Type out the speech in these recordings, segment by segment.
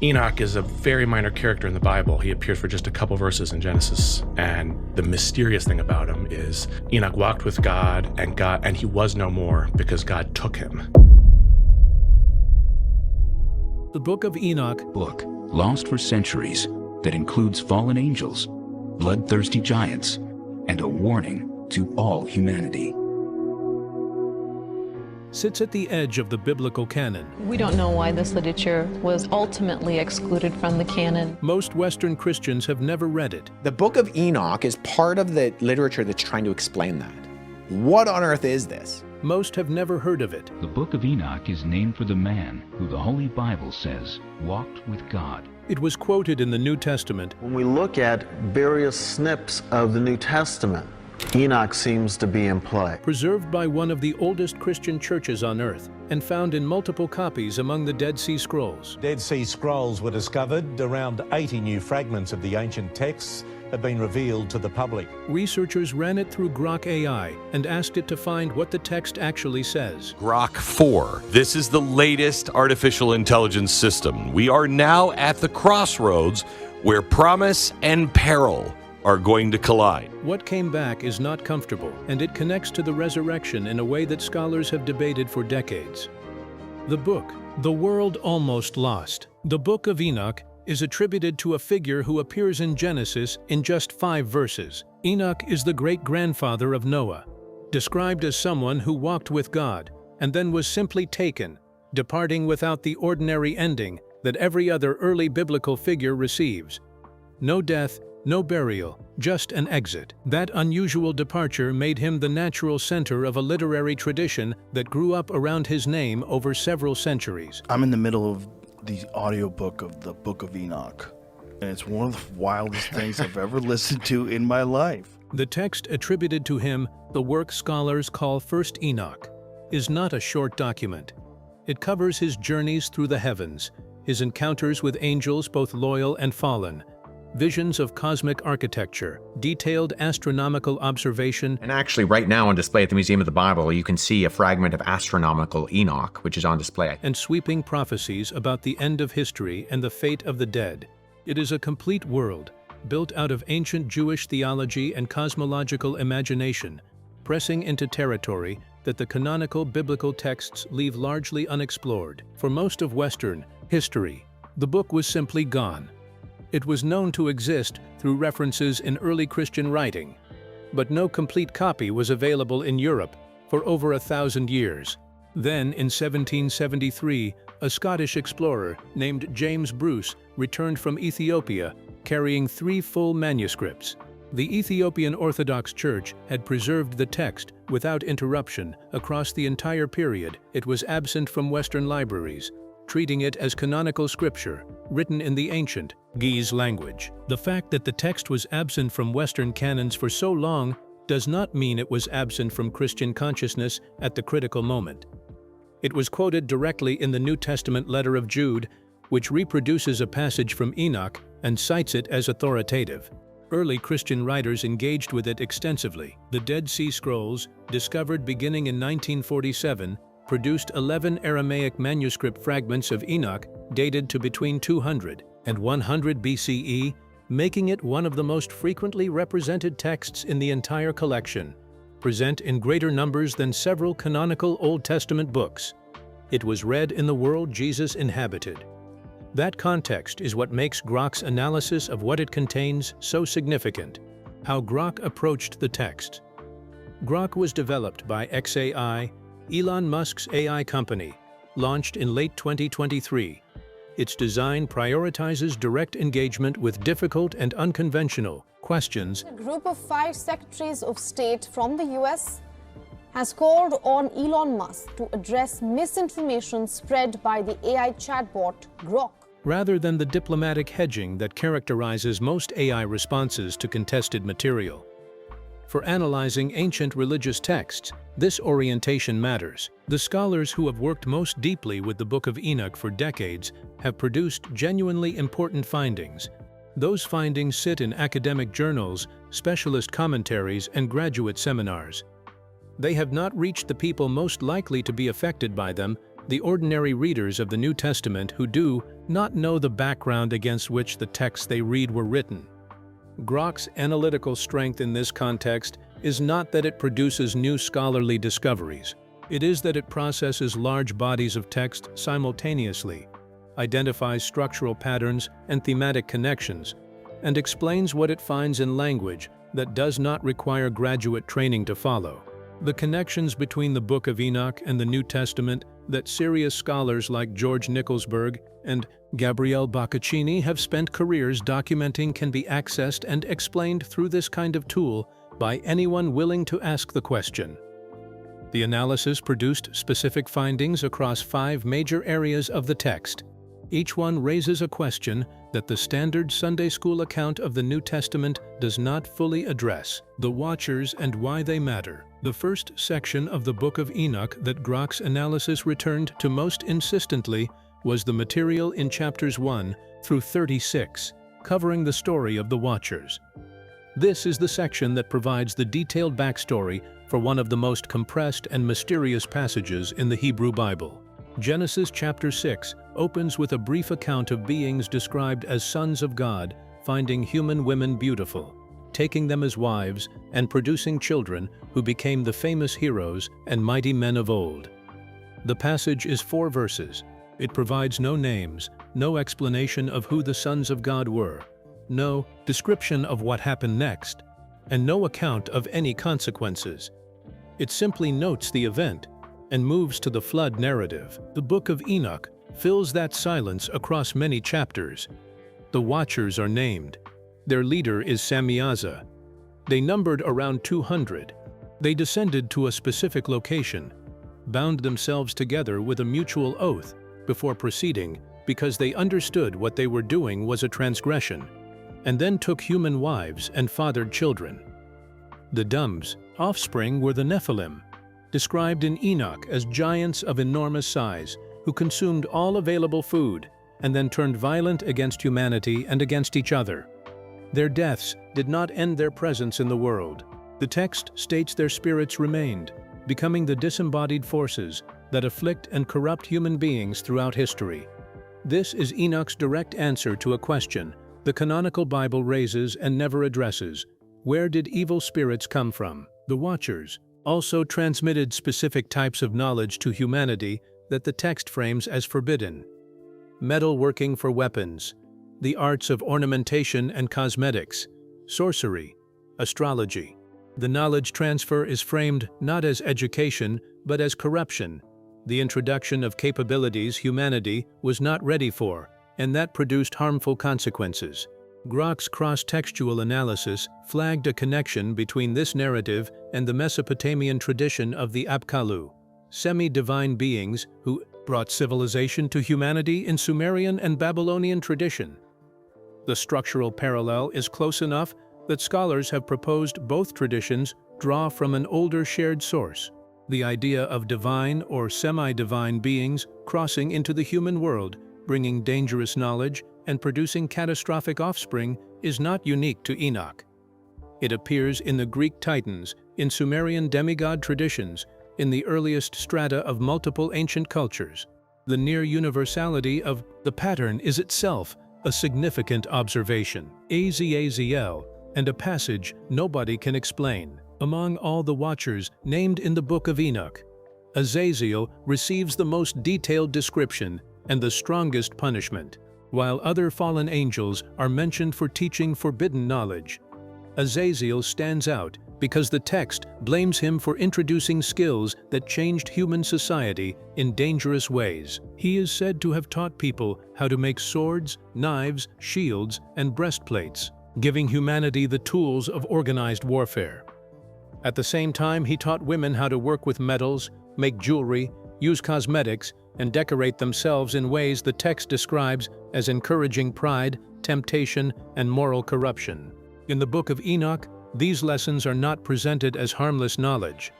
Enoch is a very minor character in the Bible. He appears for just a couple verses in Genesis. And the mysterious thing about him is Enoch walked with God, and he was no more because God took him. The Book of Enoch, book lost for centuries that includes fallen angels, bloodthirsty giants, and a warning to all humanity. sits at the edge of the biblical canon. We don't know why this literature was ultimately excluded from the canon. Most Western Christians have never read it. The Book of Enoch is part of the literature that's trying to explain that. What on earth is this? Most have never heard of it. The Book of Enoch is named for the man who the Holy Bible says walked with God. It was quoted in the New Testament. When we look at various snips of the New Testament, Enoch seems to be in play. Preserved by one of the oldest Christian churches on earth and found in multiple copies among the Dead Sea Scrolls. Dead Sea Scrolls were discovered. Around 80 new fragments of the ancient texts have been revealed to the public. Researchers ran it through Grok AI and asked it to find what the text actually says. Grok 4. This is the latest artificial intelligence system. We are now at the crossroads where promise and peril are going to collide. What came back is not comfortable, and it connects to the resurrection in a way that scholars have debated for decades. The book, The World Almost Lost. The Book of Enoch is attributed to a figure who appears in Genesis in just 5 verses. Enoch is the great-grandfather of Noah, described as someone who walked with God and then was simply taken, departing without the ordinary ending that every other early biblical figure receives. No death, no burial, just an exit. That unusual departure made him the natural center of a literary tradition that grew up around his name over several centuries. I'm in the middle of the audiobook of the Book of Enoch, and it's one of the wildest things I've ever listened to in my life. The text attributed to him, the work scholars call First Enoch, is not a short document. It covers his journeys through the heavens, his encounters with angels both loyal and fallen, visions of cosmic architecture, detailed astronomical observation. And actually right now on display at the Museum of the Bible, you can see a fragment of astronomical Enoch, which is on display. And sweeping prophecies about the end of history and the fate of the dead. It is a complete world, built out of ancient Jewish theology and cosmological imagination, pressing into territory that the canonical biblical texts leave largely unexplored. For most of Western history, the book was simply gone. It was known to exist through references in early Christian writing, but no complete copy was available in Europe for over 1,000 years. Then, in 1773, a Scottish explorer named James Bruce returned from Ethiopia carrying 3 full manuscripts. The Ethiopian Orthodox Church had preserved the text without interruption across the entire period it was absent from Western libraries, treating it as canonical scripture, written in the ancient Ge'ez language. The fact that the text was absent from Western canons for so long does not mean it was absent from Christian consciousness at the critical moment. It was quoted directly in the New Testament letter of Jude, which reproduces a passage from Enoch and cites it as authoritative. Early Christian writers engaged with it extensively. The Dead Sea Scrolls, discovered beginning in 1947, produced 11 Aramaic manuscript fragments of Enoch dated to between 200 and 100 BCE, making it one of the most frequently represented texts in the entire collection, present in greater numbers than several canonical Old Testament books. It was read in the world Jesus inhabited. That context is what makes Grok's analysis of what it contains so significant. How Grok approached the text. Grok was developed by xAI, Elon Musk's AI company, launched in late 2023. Its design prioritizes direct engagement with difficult and unconventional questions. A group of 5 secretaries of state from the US has called on Elon Musk to address misinformation spread by the AI chatbot Grok. Rather than the diplomatic hedging that characterizes most AI responses to contested material. For analyzing ancient religious texts, this orientation matters. The scholars who have worked most deeply with the Book of Enoch for decades have produced genuinely important findings. Those findings sit in academic journals, specialist commentaries, and graduate seminars. They have not reached the people most likely to be affected by them, the ordinary readers of the New Testament who do not know the background against which the texts they read were written. Grok's analytical strength in this context is not that it produces new scholarly discoveries. It is that it processes large bodies of text simultaneously, identifies structural patterns and thematic connections, and explains what it finds in language that does not require graduate training to follow. The connections between the Book of Enoch and the New Testament that serious scholars like George Nicholsberg and Gabriele Boccaccini have spent careers documenting can be accessed and explained through this kind of tool by anyone willing to ask the question. The analysis produced specific findings across 5 major areas of the text. Each one raises a question that the standard Sunday school account of the New Testament does not fully address: the Watchers and why they matter. The first section of the Book of Enoch that Grok's analysis returned to most insistently was the material in chapters 1 through 36, covering the story of the Watchers. This is the section that provides the detailed backstory for one of the most compressed and mysterious passages in the Hebrew Bible. Genesis chapter 6 opens with a brief account of beings described as sons of God finding human women beautiful, taking them as wives, and producing children who became the famous heroes and mighty men of old. The passage is 4 verses. It provides no names, no explanation of who the sons of God were, no description of what happened next, and no account of any consequences. It simply notes the event and moves to the flood narrative. The Book of Enoch fills that silence across many chapters. The Watchers are named. Their leader is Sammiaza. They numbered around 200. They descended to a specific location, bound themselves together with a mutual oath before proceeding because they understood what they were doing was a transgression, and then took human wives and fathered children. The Dum's offspring were the Nephilim, described in Enoch as giants of enormous size who consumed all available food and then turned violent against humanity and against each other. Their deaths did not end their presence in the world. The text states their spirits remained, becoming the disembodied forces that afflict and corrupt human beings throughout history. This is Enoch's direct answer to a question the canonical Bible raises and never addresses: where did evil spirits come from? The Watchers also transmitted specific types of knowledge to humanity that the text frames as forbidden: metalworking for weapons, the arts of ornamentation and cosmetics, sorcery, astrology. The knowledge transfer is framed not as education, but as corruption, the introduction of capabilities humanity was not ready for, and that produced harmful consequences. Grok's cross-textual analysis flagged a connection between this narrative and the Mesopotamian tradition of the Apkallu, semi-divine beings who brought civilization to humanity in Sumerian and Babylonian tradition. The structural parallel is close enough that scholars have proposed both traditions draw from an older shared source. The idea of divine or semi-divine beings crossing into the human world, bringing dangerous knowledge and producing catastrophic offspring, is not unique to Enoch. It appears in the Greek Titans, in Sumerian demigod traditions, in the earliest strata of multiple ancient cultures. The near universality of the pattern is itself a significant observation. Azazl, and a passage nobody can explain. Among all the Watchers named in the Book of Enoch, Azazel receives the most detailed description and the strongest punishment, while other fallen angels are mentioned for teaching forbidden knowledge. Azazel stands out because the text blames him for introducing skills that changed human society in dangerous ways. He is said to have taught people how to make swords, knives, shields, and breastplates, giving humanity the tools of organized warfare. At the same time, he taught women how to work with metals, make jewelry, use cosmetics, and decorate themselves in ways the text describes as encouraging pride, temptation, and moral corruption. In the Book of Enoch, these lessons are not presented as harmless knowledge.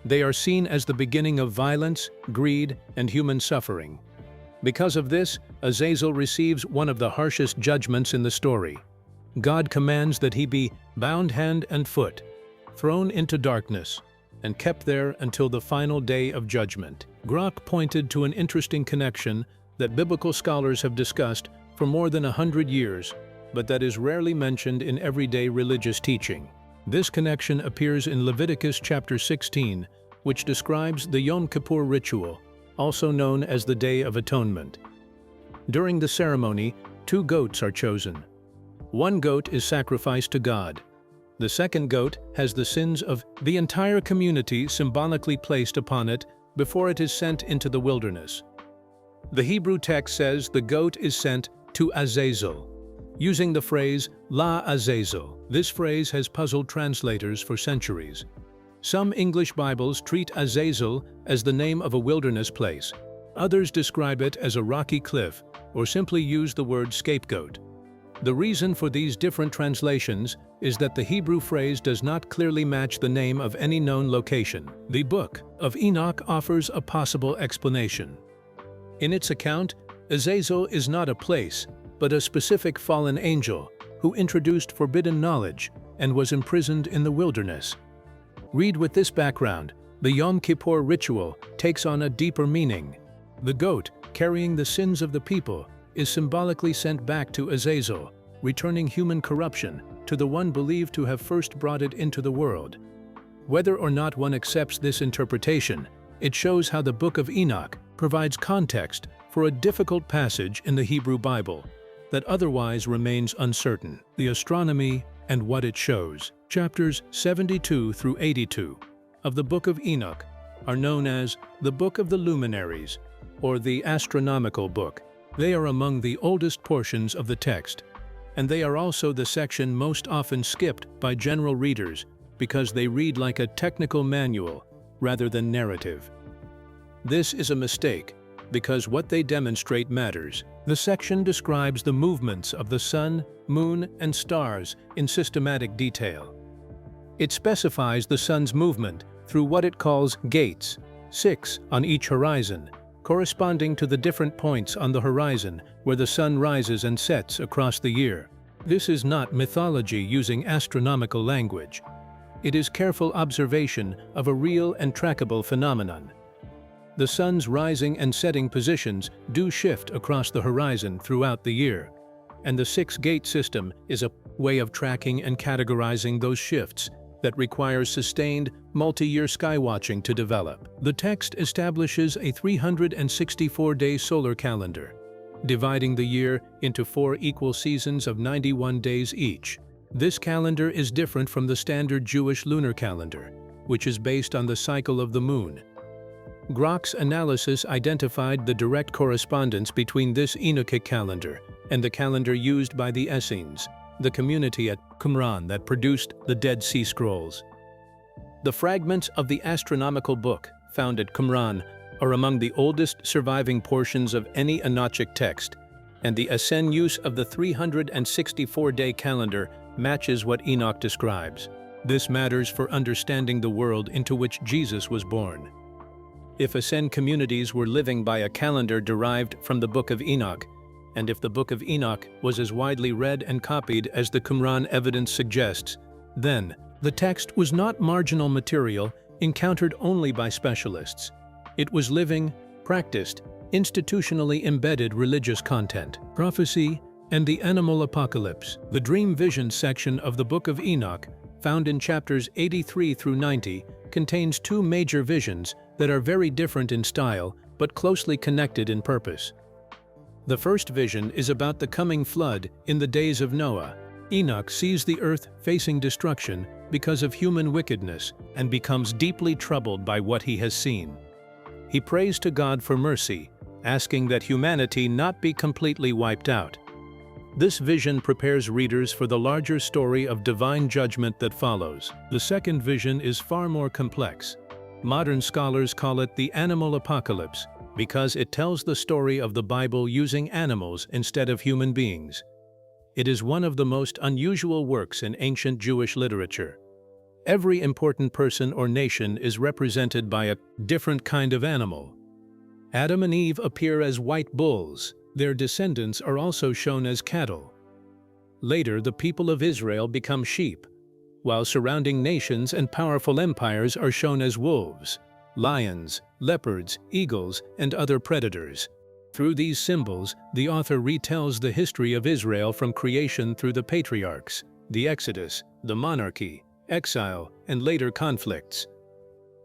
They are seen as the beginning of violence, greed, and human suffering. Because of this, Azazel receives one of the harshest judgments in the story. God commands that he be bound hand and foot, thrown into darkness, and kept there until the final day of judgment. Grok pointed to an interesting connection that biblical scholars have discussed for more than 100 years, but that is rarely mentioned in everyday religious teaching. This connection appears in Leviticus chapter 16, which describes the Yom Kippur ritual, also known as the Day of Atonement. During the ceremony, 2 goats are chosen. One goat is sacrificed to God. The second goat has the sins of the entire community symbolically placed upon it before it is sent into the wilderness. The Hebrew text says the goat is sent to Azazel, using the phrase La Azazel. This phrase has puzzled translators for centuries. Some English Bibles treat Azazel as the name of a wilderness place. Others describe it as a rocky cliff or simply use the word scapegoat. The reason for these different translations is that the Hebrew phrase does not clearly match the name of any known location. The Book of Enoch offers a possible explanation. In its account, Azazel is not a place, but a specific fallen angel who introduced forbidden knowledge and was imprisoned in the wilderness. Read with this background, the Yom Kippur ritual takes on a deeper meaning. The goat, carrying the sins of the people, is symbolically sent back to Azazel, returning human corruption to the one believed to have first brought it into the world. Whether or not one accepts this interpretation, it shows how the Book of Enoch provides context for a difficult passage in the Hebrew Bible that otherwise remains uncertain. The astronomy and what it shows. Chapters 72 through 82 of the Book of Enoch are known as the Book of the Luminaries, or the Astronomical Book. They are among the oldest portions of the text, and they are also the section most often skipped by general readers because they read like a technical manual rather than narrative. This is a mistake because what they demonstrate matters. The section describes the movements of the sun, moon, and stars in systematic detail. It specifies the sun's movement through what it calls gates, 6 on each horizon, corresponding to the different points on the horizon where the sun rises and sets across the year. This is not mythology using astronomical language. It is careful observation of a real and trackable phenomenon. The sun's rising and setting positions do shift across the horizon throughout the year, and the 6-gate system is a way of tracking and categorizing those shifts that requires sustained, multi-year skywatching to develop. The text establishes a 364-day solar calendar, dividing the year into 4 equal seasons of 91 days each. This calendar is different from the standard Jewish lunar calendar, which is based on the cycle of the moon. Grok's analysis identified the direct correspondence between this Enochic calendar and the calendar used by the Essenes, the community at Qumran that produced the Dead Sea Scrolls. The fragments of the astronomical book found at Qumran are among the oldest surviving portions of any Enochic text, and the Essene use of the 364-day calendar matches what Enoch describes. This matters for understanding the world into which Jesus was born. If Essene communities were living by a calendar derived from the Book of Enoch, and if the Book of Enoch was as widely read and copied as the Qumran evidence suggests, then the text was not marginal material encountered only by specialists. It was living, practiced, institutionally embedded religious content. Prophecy and the Animal Apocalypse. The Dream Vision section of the Book of Enoch, found in chapters 83 through 90, contains 2 major visions that are very different in style but closely connected in purpose. The first vision is about the coming flood in the days of Noah. Enoch sees the earth facing destruction because of human wickedness and becomes deeply troubled by what he has seen. He prays to God for mercy, asking that humanity not be completely wiped out. This vision prepares readers for the larger story of divine judgment that follows. The second vision is far more complex. Modern scholars call it the Animal Apocalypse because it tells the story of the Bible using animals instead of human beings. It is one of the most unusual works in ancient Jewish literature. Every important person or nation is represented by a different kind of animal. Adam and Eve appear as white bulls. Their descendants are also shown as cattle. Later, the people of Israel become sheep, while surrounding nations and powerful empires are shown as wolves. lions, leopards, eagles, and other predators. Through these symbols, the author retells the history of Israel from creation through the patriarchs, the Exodus, the monarchy, exile, and later conflicts.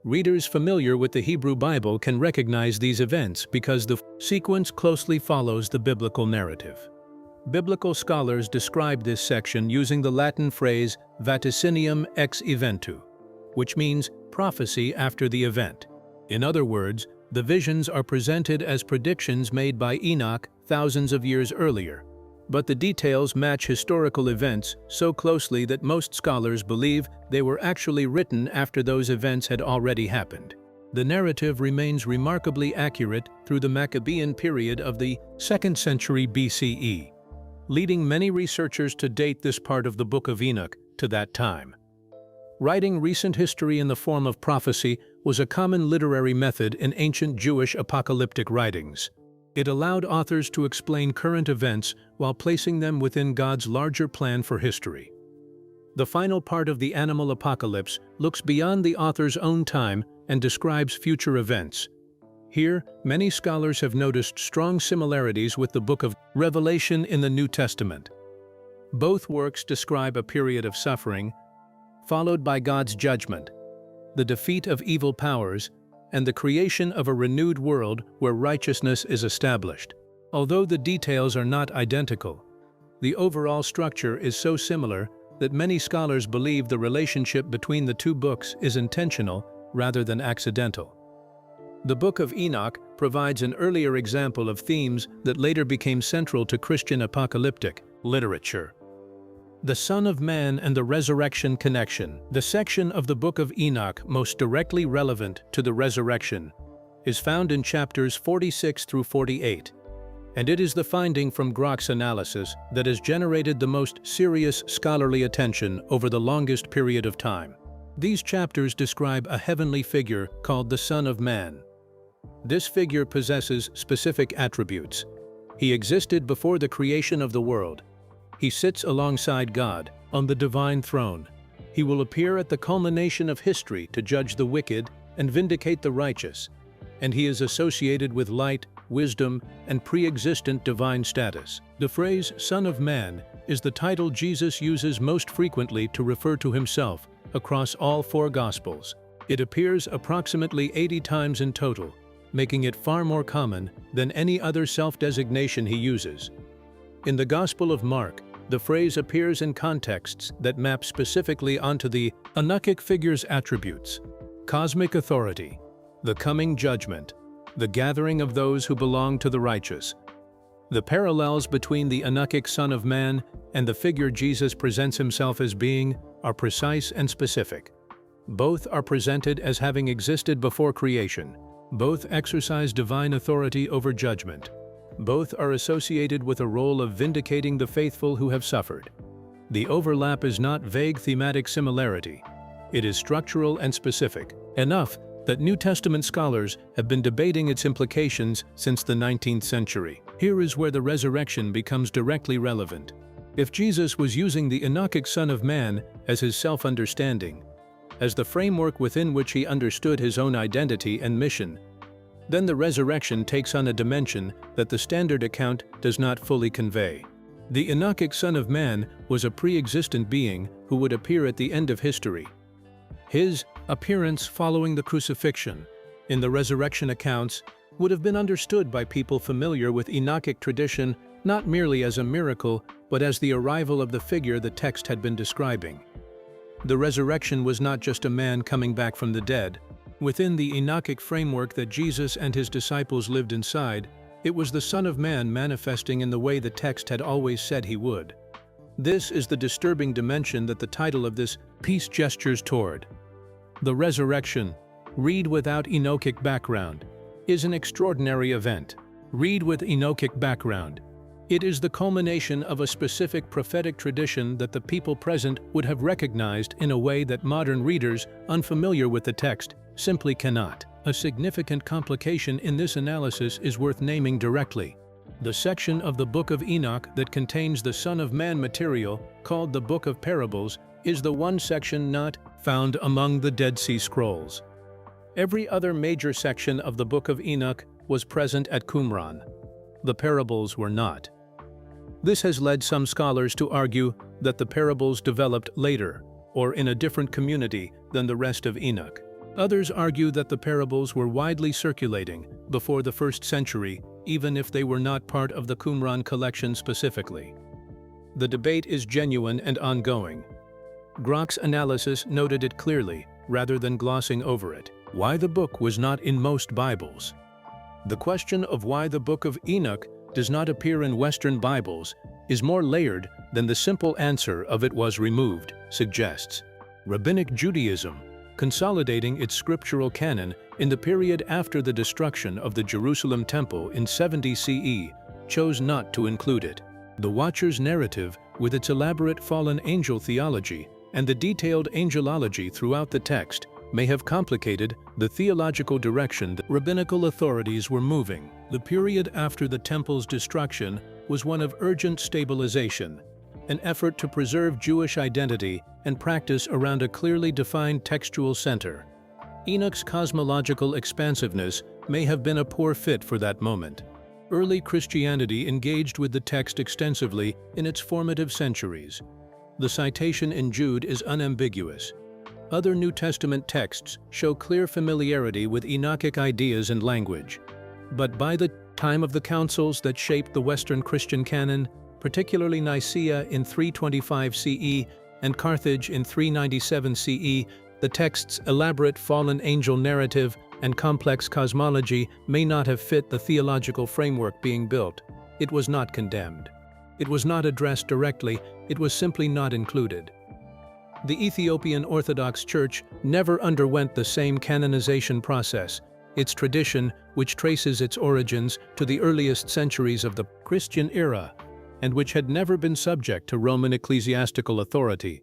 Readers familiar with the Hebrew Bible can recognize these events because the sequence closely follows the biblical narrative. Biblical scholars describe this section using the Latin phrase vaticinium ex eventu, which means prophecy after the event. In other words, the visions are presented as predictions made by Enoch thousands of years earlier, but the details match historical events so closely that most scholars believe they were actually written after those events had already happened. The narrative remains remarkably accurate through the Maccabean period of the 2nd century BCE, leading many researchers to date this part of the Book of Enoch to that time. Writing recent history in the form of prophecy was a common literary method in ancient Jewish apocalyptic writings. It allowed authors to explain current events while placing them within God's larger plan for history. The final part of the animal apocalypse looks beyond the author's own time and describes future events. Here, many scholars have noticed strong similarities with the book of Revelation in the New Testament. Both works describe a period of suffering, followed by God's judgment, the defeat of evil powers, and the creation of a renewed world where righteousness is established. Although the details are not identical, the overall structure is so similar that many scholars believe the relationship between the two books is intentional rather than accidental. The Book of Enoch provides an earlier example of themes that later became central to Christian apocalyptic literature. The Son of Man and the Resurrection Connection. The section of the Book of Enoch most directly relevant to the resurrection is found in chapters 46 through 48, and it is the finding from Grok's analysis that has generated the most serious scholarly attention over the longest period of time. These chapters describe a heavenly figure called the Son of Man. This figure possesses specific attributes. He existed before the creation of the world. He sits alongside God on the divine throne. He will appear at the culmination of history to judge the wicked and vindicate the righteous, and he is associated with light, wisdom, and pre-existent divine status. The phrase Son of Man is the title Jesus uses most frequently to refer to himself across all four Gospels. It appears approximately 80 times in total, making it far more common than any other self-designation he uses. In the Gospel of Mark, the phrase appears in contexts that map specifically onto the Enochic figure's attributes: cosmic authority, the coming judgment, the gathering of those who belong to the righteous. The parallels between the Enochic Son of Man and the figure Jesus presents himself as being are precise and specific. Both are presented as having existed before creation. Both exercise divine authority over judgment. Both are associated with a role of vindicating the faithful who have suffered. The overlap is not vague thematic similarity. It is structural and specific, enough that New Testament scholars have been debating its implications since the 19th century. Here is where the resurrection becomes directly relevant. If Jesus was using the Enochic Son of Man as his self-understanding, as the framework within which he understood his own identity and mission, then the resurrection takes on a dimension that the standard account does not fully convey. The Enochic Son of Man was a pre-existent being who would appear at the end of history. His appearance following the crucifixion in the resurrection accounts would have been understood by people familiar with Enochic tradition not merely as a miracle, but as the arrival of the figure the text had been describing. The resurrection was not just a man coming back from the dead. Within the Enochic framework that Jesus and his disciples lived inside, it was the Son of Man manifesting in the way the text had always said he would. This is the disturbing dimension that the title of this piece gestures toward. The resurrection, read without Enochic background, is an extraordinary event. Read with Enochic background. It is the culmination of a specific prophetic tradition that the people present would have recognized in a way that modern readers, unfamiliar with the text, simply cannot. A significant complication in this analysis is worth naming directly. The section of the Book of Enoch that contains the Son of Man material, called the Book of Parables, is the one section not found among the Dead Sea Scrolls. Every other major section of the Book of Enoch was present at Qumran. The parables were not. This has led some scholars to argue that the parables developed later, or in a different community than the rest of Enoch. Others argue that the parables were widely circulating before the 1st century, even if they were not part of the Qumran collection specifically. The debate is genuine and ongoing. Grok's analysis noted it clearly, rather than glossing over it. Why the book was not in most Bibles. The question of why the Book of Enoch does not appear in Western Bibles is more layered than the simple answer of "it was removed" suggests. Rabbinic Judaism, consolidating its scriptural canon in the period after the destruction of the Jerusalem Temple in 70 CE, chose not to include it. The Watcher's narrative, with its elaborate fallen angel theology and the detailed angelology throughout the text, may have complicated the theological direction that rabbinical authorities were moving. The period after the temple's destruction was one of urgent stabilization, an effort to preserve Jewish identity and practice around a clearly defined textual center. Enoch's cosmological expansiveness may have been a poor fit for that moment. Early Christianity engaged with the text extensively in its formative centuries. The citation in Jude is unambiguous. Other New Testament texts show clear familiarity with Enochic ideas and language. But by the time of the councils that shaped the Western Christian canon, particularly Nicaea in 325 CE and Carthage in 397 CE, the text's elaborate fallen angel narrative and complex cosmology may not have fit the theological framework being built. It was not condemned. It was not addressed directly, it was simply not included. The Ethiopian Orthodox Church never underwent the same canonization process. Its tradition, which traces its origins to the earliest centuries of the Christian era, and which had never been subject to Roman ecclesiastical authority,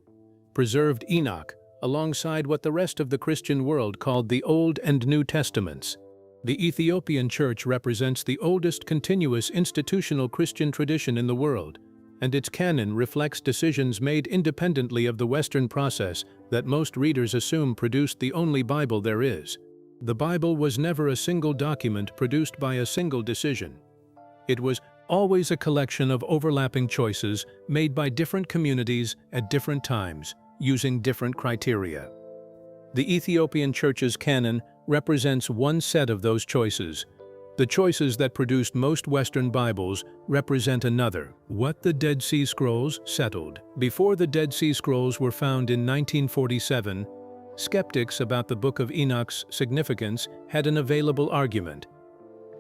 preserved Enoch alongside what the rest of the Christian world called the Old and New Testaments. The Ethiopian Church represents the oldest continuous institutional Christian tradition in the world, and its canon reflects decisions made independently of the Western process that most readers assume produced the only Bible there is. The Bible was never a single document produced by a single decision. It was always a collection of overlapping choices made by different communities at different times, using different criteria. The Ethiopian Church's canon represents one set of those choices. The choices that produced most Western Bibles represent another. What the Dead Sea Scrolls settled. Before the Dead Sea Scrolls were found in 1947, skeptics about the Book of Enoch's significance had an available argument.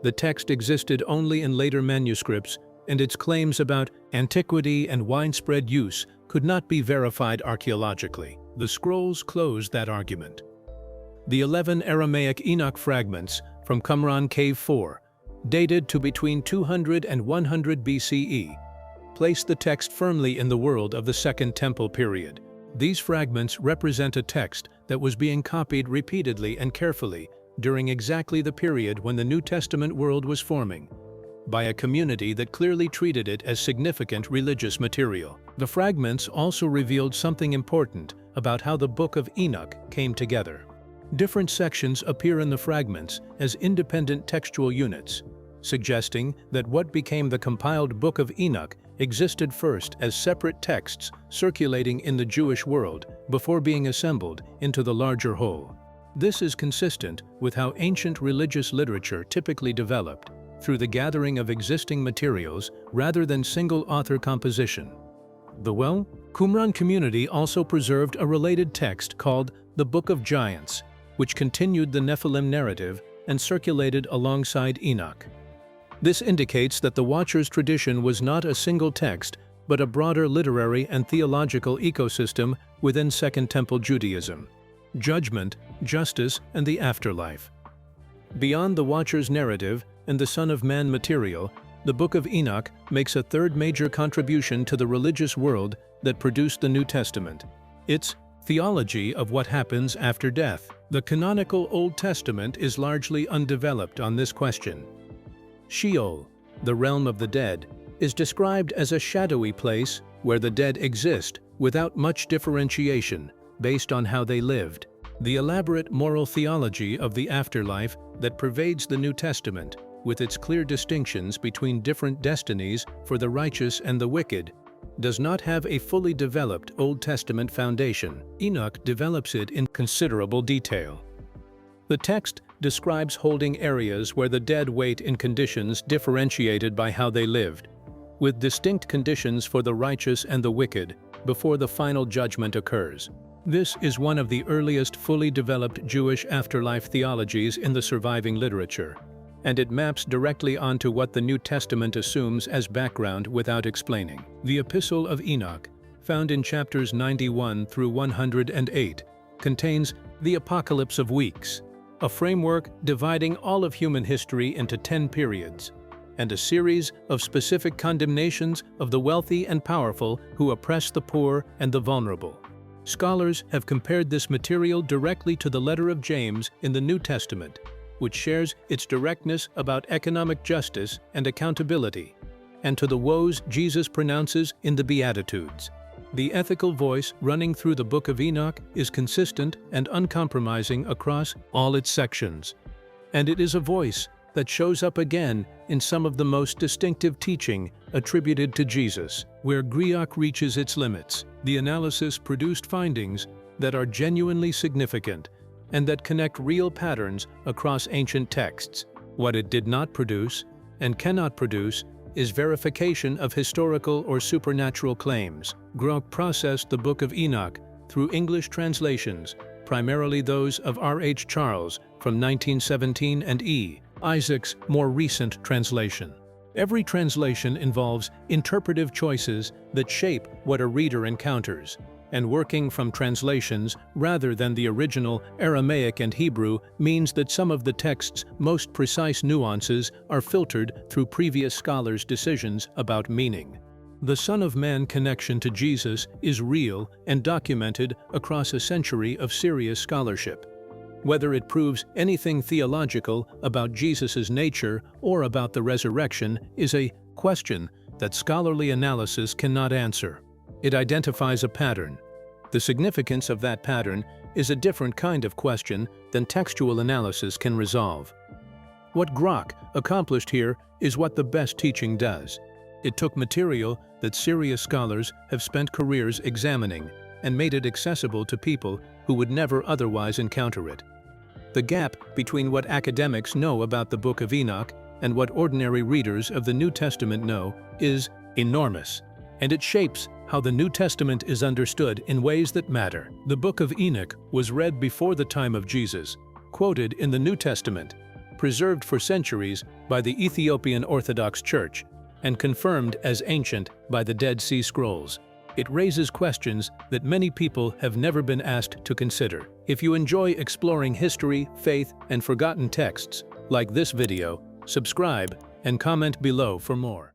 The text existed only in later manuscripts, and its claims about antiquity and widespread use could not be verified archaeologically. The scrolls closed that argument. The 11 Aramaic Enoch fragments from Qumran Cave 4, dated to between 200 and 100 BCE, place the text firmly in the world of the Second Temple period. These fragments represent a text that was being copied repeatedly and carefully during exactly the period when the New Testament world was forming, by a community that clearly treated it as significant religious material. The fragments also revealed something important about how the Book of Enoch came together. Different sections appear in the fragments as independent textual units, suggesting that what became the compiled Book of Enoch existed first as separate texts circulating in the Jewish world before being assembled into the larger whole. This is consistent with how ancient religious literature typically developed, through the gathering of existing materials rather than single-author composition. The Qumran community also preserved a related text called the Book of Giants, which continued the Nephilim narrative and circulated alongside Enoch. This indicates that the Watcher's tradition was not a single text, but a broader literary and theological ecosystem within Second Temple Judaism: judgment, justice, and the afterlife. Beyond the Watcher's narrative and the Son of Man material, the Book of Enoch makes a third major contribution to the religious world that produced the New Testament: its theology of what happens after death. The canonical Old Testament is largely undeveloped on this question. Sheol, the realm of the dead, is described as a shadowy place where the dead exist without much differentiation based on how they lived. The elaborate moral theology of the afterlife that pervades the New Testament, with its clear distinctions between different destinies for the righteous and the wicked, does not have a fully developed Old Testament foundation. Enoch develops it in considerable detail. The text describes holding areas where the dead wait in conditions differentiated by how they lived, with distinct conditions for the righteous and the wicked before the final judgment occurs. This is one of the earliest fully developed Jewish afterlife theologies in the surviving literature, and it maps directly onto what the New Testament assumes as background without explaining. The Epistle of Enoch, found in chapters 91 through 108, contains the Apocalypse of Weeks, a framework dividing all of human history into 10 periods, and a series of specific condemnations of the wealthy and powerful who oppress the poor and the vulnerable. Scholars have compared this material directly to the letter of James in the New Testament, which shares its directness about economic justice and accountability, and to the woes Jesus pronounces in the Beatitudes. The ethical voice running through the Book of Enoch is consistent and uncompromising across all its sections, and it is a voice that shows up again in some of the most distinctive teaching attributed to Jesus. Where Grok reaches its limits, the analysis produced findings that are genuinely significant and that connect real patterns across ancient texts. What it did not produce and cannot produce is verification of historical or supernatural claims. Grok processed the Book of Enoch through English translations, primarily those of R.H. Charles from 1917 and E. Isaac's more recent translation. Every translation involves interpretive choices that shape what a reader encounters, and working from translations rather than the original Aramaic and Hebrew means that some of the text's most precise nuances are filtered through previous scholars' decisions about meaning. The Son of Man connection to Jesus is real and documented across a century of serious scholarship. Whether it proves anything theological about Jesus' nature or about the resurrection is a question that scholarly analysis cannot answer. It identifies a pattern. The significance of that pattern is a different kind of question than textual analysis can resolve. What Grok accomplished here is what the best teaching does. It took material that serious scholars have spent careers examining and made it accessible to people who would never otherwise encounter it. The gap between what academics know about the Book of Enoch and what ordinary readers of the New Testament know is enormous, and it shapes how the New Testament is understood in ways that matter. The Book of Enoch was read before the time of Jesus, quoted in the New Testament, preserved for centuries by the Ethiopian Orthodox Church, and confirmed as ancient by the Dead Sea Scrolls. It raises questions that many people have never been asked to consider. If you enjoy exploring history, faith, and forgotten texts, like this video, subscribe and comment below for more.